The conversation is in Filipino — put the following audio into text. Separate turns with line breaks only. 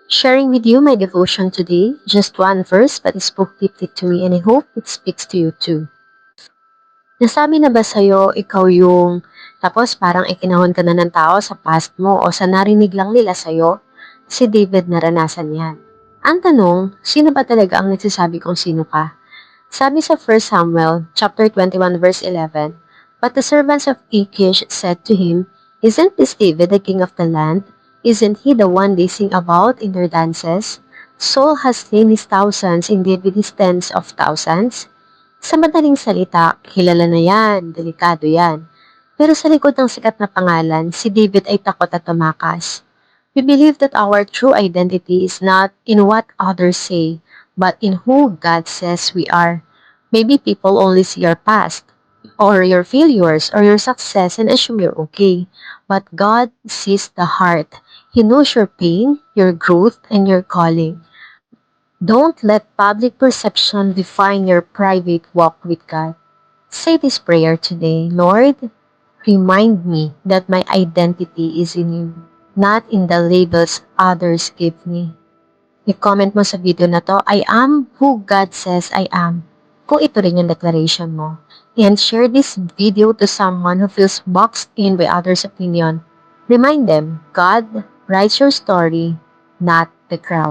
Sharing with you my devotion today, just one verse, but it spoke deeply to me and I hope it speaks to you too. Nasabi na ba sa'yo, ikaw yung tapos parang ikinahon ka na ng tao sa past mo o sa narinig lang nila sa'yo? Si David naranasan yan. Ang tanong, sino ba talaga ang nagsasabi kung sino ka? Sabi sa 1 Samuel chapter 21 verse 11, "But the servants of Achish said to him, Isn't this David the king of the land? Isn't he the one they sing about in their dances? Saul has slain his thousands, indeed with his tens of thousands." Sa madaling salita, kilala na yan, delikado yan. Pero sa likod ng sikat na pangalan, si David ay takot at tumakas. We believe that our true identity is not in what others say, but in who God says we are. Maybe people only see your past, or your failures, or your success and assume you're okay. But God sees the heart. He knows your pain, your growth, and your calling. Don't let public perception define your private walk with God. Say this prayer today, Lord, remind me that my identity is in you, not in the labels others give me. I-comment mo sa video na to, I am who God says I am. Kung ito rin yung declaration mo. And share this video to someone who feels boxed in by others' opinion. Remind them, God writes your story, not the crowd.